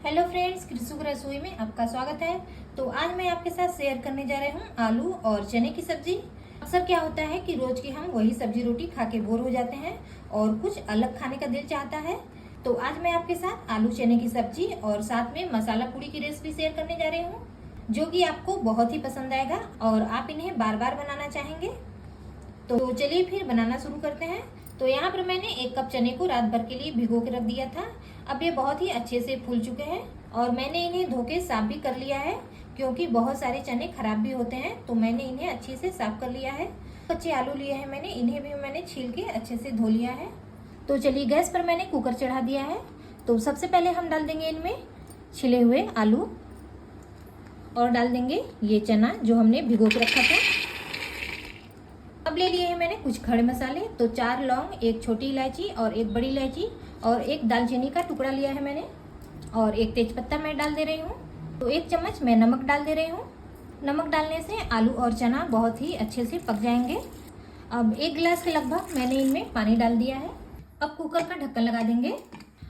Hello friends, कृषु रसोई में आपका स्वागत है। तो आज मैं आपके साथ शेयर करने जा रही हूँ आलू और चने की सब्जी। अक्सर क्या होता है कि रोज की हम वही सब्जी रोटी खा के बोर हो जाते हैं और कुछ अलग खाने का दिल चाहता है। तो आज मैं आपके साथ आलू चने की सब्जी और साथ में मसाला पूरी की रेसिपी शेयर करने जा रही हूँ, जो कि आपको बहुत ही पसंद आएगा और आप इन्हें बार बार बनाना चाहेंगे। तो चलिए फिर बनाना शुरू करते हैं। तो यहाँ पर मैंने 1 कप चने को रात भर के लिए भिगो के रख दिया था। अब ये बहुत ही अच्छे से फूल चुके हैं और मैंने इन्हें धो के साफ भी कर लिया है, क्योंकि बहुत सारे चने खराब भी होते हैं। तो मैंने इन्हें अच्छे से साफ कर लिया है। कच्चे आलू लिए हैं मैंने, इन्हें भी मैंने छील के अच्छे से धो लिया है। तो चलिए गैस पर मैंने कुकर चढ़ा दिया है। तो सबसे पहले हम डाल देंगे इनमें छिले हुए आलू और डाल देंगे ये चना जो हमने भिगो के रखा था। अब ले लिए हैं मैंने कुछ खड़े मसाले। तो 4 लौंग, 1 छोटी इलायची और 1 बड़ी इलायची और 1 दालचीनी का टुकड़ा लिया है मैंने और 1 तेजपत्ता मैं डाल दे रही हूँ। तो 1 चम्मच मैं नमक डाल दे रही हूँ। नमक डालने से आलू और चना बहुत ही अच्छे से पक जाएंगे। अब 1 गिलास के लगभग मैंने इनमें पानी डाल दिया है। अब कुकर का ढक्कन लगा देंगे।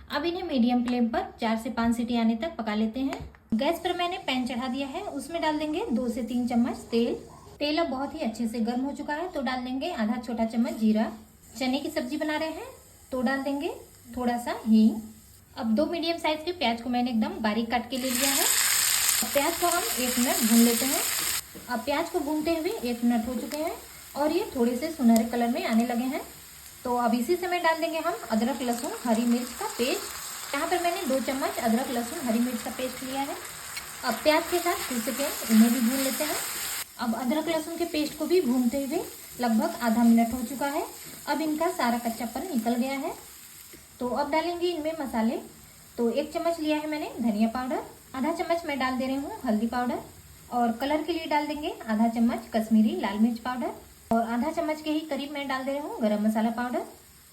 अब इन्हें मीडियम फ्लेम पर 4 से 5 सीटी आने तक पका लेते हैं। गैस पर मैंने पैन चढ़ा दिया है, उसमें डाल देंगे 2 से 3 चम्मच तेल। तेल अब बहुत ही अच्छे से गर्म हो चुका है। तो डाल देंगे आधा छोटा चम्मच जीरा। चने की सब्जी बना रहे हैं तो डाल देंगे थोड़ा सा हींग। अब 2 मीडियम साइज के प्याज को मैंने एकदम बारीक काट के ले लिया है। अब प्याज को हम 1 मिनट भून लेते हैं। अब प्याज को भूनते हुए 1 मिनट हो चुके हैं और ये थोड़े से सुनहरे कलर में आने लगे हैं। तो अब इसी समय डाल देंगे हम अदरक लहसुन हरी मिर्च का पेस्ट। यहाँ पर मैंने 2 चम्मच अदरक लहसुन हरी मिर्च का पेस्ट लिया है। अब प्याज के साथ फिर से इन्हें भी भून लेते हैं। अब अदरक लहसुन के पेस्ट को भी भूनते हुए लगभग आधा मिनट हो चुका है। अब इनका सारा कच्चापन निकल गया है। तो अब डालेंगे इनमें मसाले। तो 1 चम्मच लिया है मैंने धनिया पाउडर, आधा चम्मच मैं डाल दे रही हूँ हल्दी पाउडर और कलर के लिए डाल देंगे आधा चम्मच कश्मीरी लाल मिर्च पाउडर और आधा चम्मच के ही करीब मैं डाल दे रही हूँ गरम मसाला पाउडर।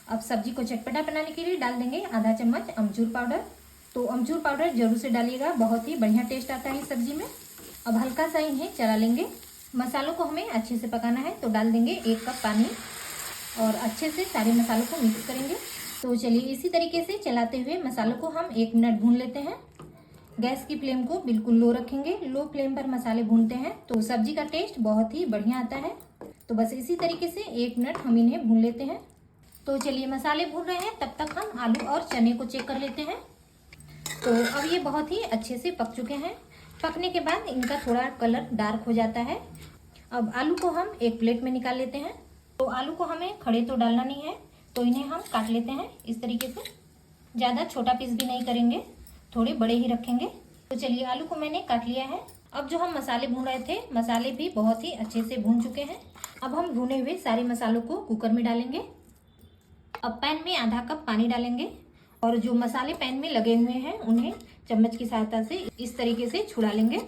अब सब्जी को चटपटा बनाने के लिए डाल देंगे आधा चम्मच अमचूर पाउडर। तो अमचूर पाउडर जरूर से डालिएगा, बहुत ही बढ़िया टेस्ट आता है इस सब्जी में। अब हल्का सा इन्हें चला लेंगे। मसालों को हमें अच्छे से पकाना है। तो डाल देंगे 1 कप पानी और अच्छे से सारे मसालों को मिक्स करेंगे। तो चलिए इसी तरीके से चलाते हुए मसालों को हम 1 मिनट भून लेते हैं। गैस की फ्लेम को बिल्कुल लो रखेंगे। लो फ्लेम पर मसाले भूनते हैं तो सब्जी का टेस्ट बहुत ही बढ़िया आता है। तो बस इसी तरीके से 1 मिनट हम इन्हें भून लेते हैं। तो चलिए मसाले भून रहे हैं, तब तक हम आलू और चने को चेक कर लेते हैं। तो अब ये बहुत ही अच्छे से पक चुके हैं। पकने के बाद इनका थोड़ा कलर डार्क हो जाता है। अब आलू को हम एक प्लेट में निकाल लेते हैं। तो आलू को हमें खड़े तो डालना नहीं है, तो इन्हें हम काट लेते हैं इस तरीके से। ज़्यादा छोटा पीस भी नहीं करेंगे, थोड़े बड़े ही रखेंगे। तो चलिए आलू को मैंने काट लिया है। अब जो हम मसाले भून रहे थे, मसाले भी बहुत ही अच्छे से भून चुके हैं। अब हम भुने हुए सारे मसालों को कुकर में डालेंगे। अब पैन में आधा कप पानी डालेंगे और जो मसाले पैन में लगे हुए हैं उन्हें चम्मच की सहायता से इस तरीके से छुड़ा लेंगे।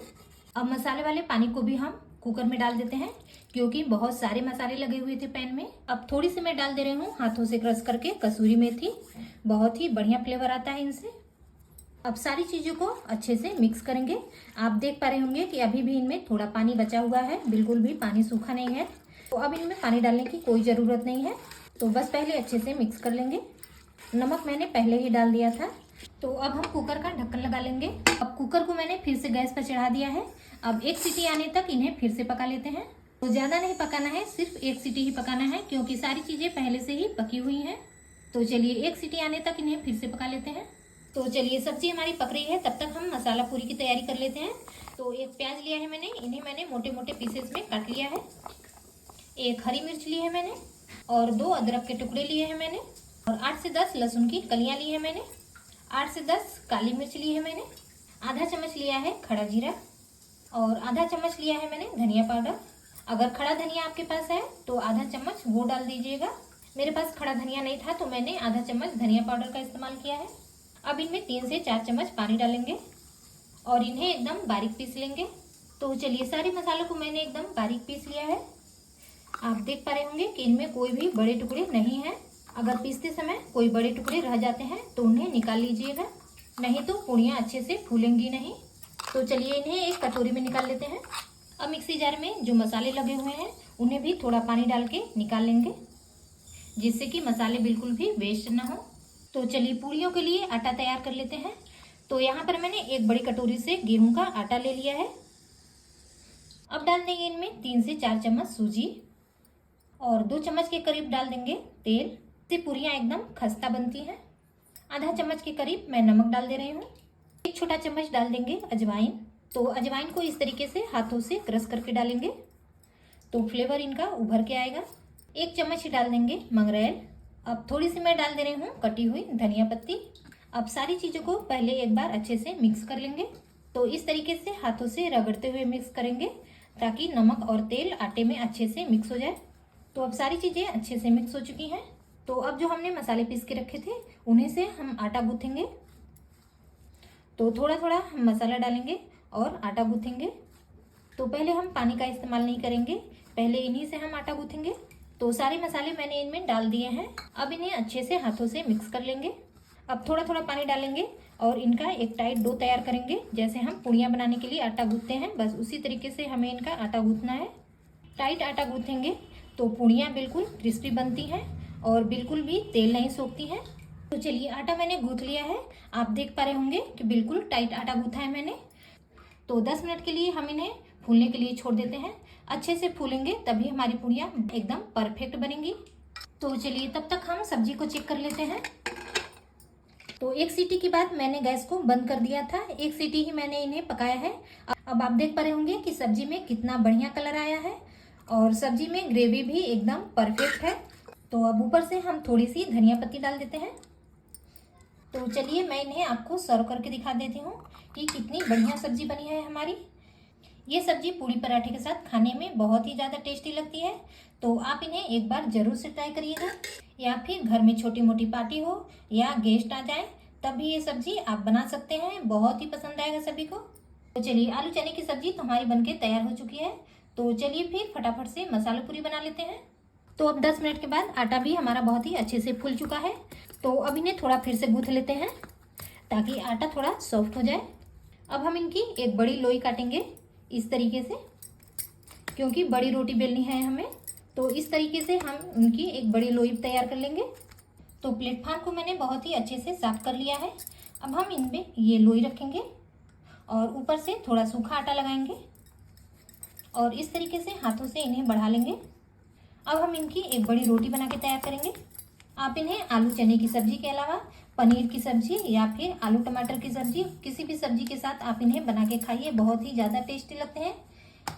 अब मसाले वाले पानी को भी हम कुकर में डाल देते हैं, क्योंकि बहुत सारे मसाले लगे हुए थे पैन में। अब थोड़ी सी मैं डाल दे रही हूँ हाथों से क्रश करके कसूरी मेथी, बहुत ही बढ़िया फ्लेवर आता है इनसे। अब सारी चीज़ों को अच्छे से मिक्स करेंगे। आप देख पा रहे होंगे कि अभी भी इनमें थोड़ा पानी बचा हुआ है, बिल्कुल भी पानी सूखा नहीं है। तो अब इनमें पानी डालने की कोई ज़रूरत नहीं है। तो बस पहले अच्छे से मिक्स कर लेंगे। नमक मैंने पहले ही डाल दिया था। तो अब हम कुकर का ढक्कन लगा लेंगे। अब कुकर को मैंने फिर से गैस पर चढ़ा दिया है। अब 1 सीटी आने तक इन्हें फिर से पका लेते हैं। तो ज़्यादा नहीं पकाना है, सिर्फ 1 सीटी ही पकाना है, क्योंकि सारी चीज़ें पहले से ही पकी हुई हैं। तो चलिए 1 सीटी आने तक इन्हें फिर से पका लेते हैं। तो चलिए सब्जी हमारी पक रही है, तब तक हम मसाला पूरी की तैयारी कर लेते हैं। तो 1 प्याज लिया है मैंने, इन्हें मैंने मोटे मोटे पीसेस में काट लिया है। 1 हरी मिर्च ली है मैंने और 2 अदरक के टुकड़े लिए हैं मैंने और 8 से 10 लहसुन की कलियां ली है मैंने। 8 से 10 काली मिर्च ली है मैंने। आधा चम्मच लिया है खड़ा जीरा और आधा चम्मच लिया है मैंने धनिया पाउडर। अगर खड़ा धनिया आपके पास है तो आधा चम्मच वो डाल दीजिएगा। मेरे पास खड़ा धनिया नहीं था तो मैंने आधा चम्मच धनिया पाउडर का इस्तेमाल किया है। अब इनमें 3 से 4 चम्मच पानी डालेंगे और इन्हें एकदम बारीक पीस लेंगे। तो चलिए सारे मसालों को मैंने एकदम बारीक पीस लिया है। आप देख पा रहे होंगे कि इनमें कोई भी बड़े टुकड़े नहीं हैं। अगर पीसते समय कोई बड़े टुकड़े रह जाते हैं तो उन्हें निकाल लीजिएगा, नहीं तो पूड़ियाँ अच्छे से फूलेंगी नहीं। तो चलिए इन्हें एक कटोरी में निकाल लेते हैं। अब मिक्सी जार में जो मसाले लगे हुए हैं उन्हें भी थोड़ा पानी डाल के निकाल लेंगे, जिससे कि मसाले बिल्कुल भी वेस्ट ना हो। तो चलिए पूड़ियों के लिए आटा तैयार कर लेते हैं। तो यहाँ पर मैंने एक बड़ी कटोरी से गेहूं का आटा ले लिया है। अब डाल देंगे इनमें 3 से 4 चम्मच सूजी और 2 चम्मच के करीब डाल देंगे तेल। इससे पूरियाँ एकदम खस्ता बनती हैं। आधा चम्मच के करीब मैं नमक डाल दे रही हूँ। 1 छोटा चम्मच डाल देंगे अजवाइन। तो अजवाइन को इस तरीके से हाथों से क्रश करके डालेंगे तो फ्लेवर इनका उभर के आएगा। 1 चम्मच ही डाल देंगे मंगरेल। अब थोड़ी सी मैं डाल दे रही हूँ कटी हुई धनिया पत्ती। अब सारी चीज़ों को पहले एक बार अच्छे से मिक्स कर लेंगे। तो इस तरीके से हाथों से रगड़ते हुए मिक्स करेंगे ताकि नमक और तेल आटे में अच्छे से मिक्स हो जाए। तो अब सारी चीज़ें अच्छे से मिक्स हो चुकी हैं। तो अब जो हमने मसाले पीस के रखे थे उन्हीं से हम आटा गूँथेंगे। तो थोड़ा थोड़ा हम मसाला डालेंगे और आटा गूँथेंगे। तो पहले हम पानी का इस्तेमाल नहीं करेंगे, पहले इन्हीं से हम आटा गूँथेंगे। तो सारे मसाले मैंने इनमें डाल दिए हैं। अब इन्हें अच्छे से हाथों से मिक्स कर लेंगे। अब थोड़ा थोड़ा पानी डालेंगे और इनका एक टाइट डो तैयार करेंगे। जैसे हम पूड़ियाँ बनाने के लिए आटा गूँथते हैं, बस उसी तरीके से हमें इनका आटा गूँथना है। टाइट आटा गूँथेंगे तो पूड़ियाँ बिल्कुल क्रिस्पी बनती हैं और बिल्कुल भी तेल नहीं सोखती हैं। तो चलिए आटा मैंने गूँथ लिया है। आप देख पा रहे होंगे कि बिल्कुल टाइट आटा गूँथा है मैंने। तो 10 मिनट के लिए हम इन्हें फूलने के लिए छोड़ देते हैं। अच्छे से फूलेंगे तभी हमारी पूड़ियाँ एकदम परफेक्ट बनेंगी। तो चलिए तब तक हम सब्जी को चेक कर लेते हैं। तो 1 सीटी के बाद मैंने गैस को बंद कर दिया था। 1 सीटी ही मैंने इन्हें पकाया है। अब आप देख पा रहे होंगे कि सब्जी में कितना बढ़िया कलर आया है और सब्जी में ग्रेवी भी एकदम परफेक्ट है। तो अब ऊपर से हम थोड़ी सी धनिया पत्ती डाल देते हैं। तो चलिए मैं इन्हें आपको सर्व करके दिखा देती हूँ कि कितनी बढ़िया सब्जी बनी है हमारी। ये सब्जी पूड़ी पराठे के साथ खाने में बहुत ही ज़्यादा टेस्टी लगती है। तो आप इन्हें एक बार ज़रूर से ट्राई करिएगा, या फिर घर में छोटी मोटी पार्टी हो या गेस्ट आ जाए तब भी ये सब्जी आप बना सकते हैं। बहुत ही पसंद आएगा सभी को। तो चलिए आलू चने की सब्जी तो हमारी बनके तैयार हो चुकी है। तो चलिए फिर फटाफट से मसाला पूरी बना लेते हैं। तो अब 10 मिनट के बाद आटा भी हमारा बहुत ही अच्छे से फूल चुका है। तो अब इन्हें थोड़ा फिर से गूँथ लेते हैं ताकि आटा थोड़ा सॉफ्ट हो जाए। अब हम इनकी एक बड़ी लोई काटेंगे इस तरीके से, क्योंकि बड़ी रोटी बेलनी है हमें। तो इस तरीके से हम उनकी एक बड़ी लोई तैयार कर लेंगे। तो प्लेटफॉर्म को मैंने बहुत ही अच्छे से साफ कर लिया है। अब हम इनमें ये लोई रखेंगे और ऊपर से थोड़ा सूखा आटा लगाएंगे और इस तरीके से हाथों से इन्हें बढ़ा लेंगे। अब हम इनकी एक बड़ी रोटी बना के तैयार करेंगे। आप इन्हें आलू चने की सब्जी के अलावा पनीर की सब्जी या फिर आलू टमाटर की सब्जी, किसी भी सब्जी के साथ आप इन्हें बना के खाइए, बहुत ही ज़्यादा टेस्टी लगते हैं।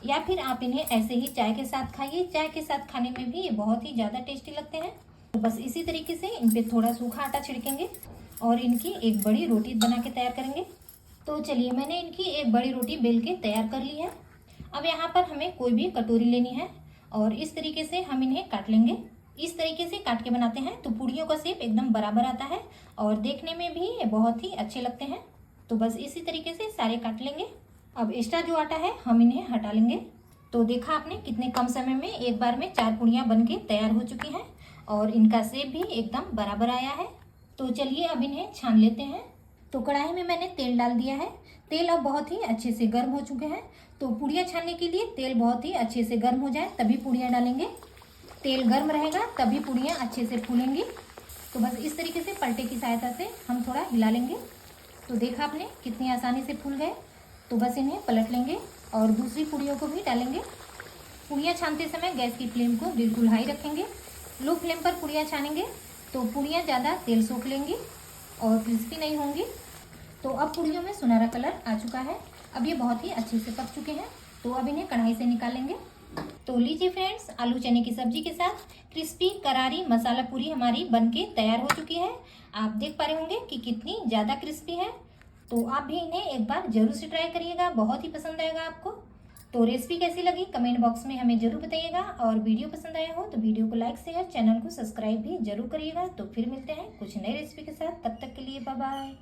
या फिर आप इन्हें ऐसे ही चाय के साथ खाइए, चाय के साथ खाने में भी ये बहुत ही ज़्यादा टेस्टी लगते हैं। तो बस इसी तरीके से इन पर थोड़ा सूखा आटा छिड़केंगे और इनकी एक बड़ी रोटी बना के तैयार करेंगे। तो चलिए मैंने इनकी एक बड़ी रोटी बेल के तैयार कर ली है। अब यहाँ पर हमें कोई भी कटोरी लेनी है और इस तरीके से हम इन्हें काट लेंगे। इस तरीके से काट के बनाते हैं तो पूड़ियों का शेप एकदम बराबर आता है और देखने में भी ये बहुत ही अच्छे लगते हैं। तो बस इसी तरीके से सारे काट लेंगे। अब एक्स्ट्रा जो आटा है हम इन्हें हटा लेंगे। तो देखा आपने कितने कम समय में एक बार में 4 पूड़ियाँ बन के तैयार हो चुकी हैं और इनका शेप भी एकदम बराबर आया है। तो चलिए अब इन्हें छान लेते हैं। तो कढ़ाई में मैंने तेल डाल दिया है। तेल अब बहुत ही अच्छे से गर्म हो चुके हैं। तो पूड़ियाँ छानने के लिए तेल बहुत ही अच्छे से गर्म हो जाए तभी पूड़ियाँ डालेंगे। तेल गर्म रहेगा तभी पूड़ियाँ अच्छे से फूलेंगी। तो बस इस तरीके से पलटे की सहायता से हम थोड़ा हिला लेंगे। तो देखा आपने कितनी आसानी से फूल गए। तो बस इन्हें पलट लेंगे और दूसरी पूड़ियों को भी डालेंगे। पूड़ियाँ छानते समय गैस की फ्लेम को बिल्कुल हाई रखेंगे। लो फ्लेम पर पूड़ियाँ छानेंगे तो पूड़ियाँ ज़्यादा तेल सोख लेंगी और क्रिस्पी नहीं होंगी। तो अब पूड़ियों में सुनहरा कलर आ चुका है। अब ये बहुत ही अच्छे से पक चुके हैं। तो अब इन्हें कढ़ाई से निकालेंगे। तो लीजिए फ्रेंड्स, आलू चने की सब्जी के साथ क्रिस्पी करारी मसाला पूरी हमारी बनके तैयार हो चुकी है। आप देख पा रहे होंगे कि कितनी ज़्यादा क्रिस्पी है। तो आप भी इन्हें एक बार जरूर से ट्राई करिएगा, बहुत ही पसंद आएगा आपको। तो रेसिपी कैसी लगी कमेंट बॉक्स में हमें जरूर बताइएगा और वीडियो पसंद आया हो तो वीडियो को लाइक शेयर, चैनल को सब्सक्राइब भी जरूर करिएगा। तो फिर मिलते हैं कुछ नई रेसिपी के साथ, तब तक के लिए बाय बाय।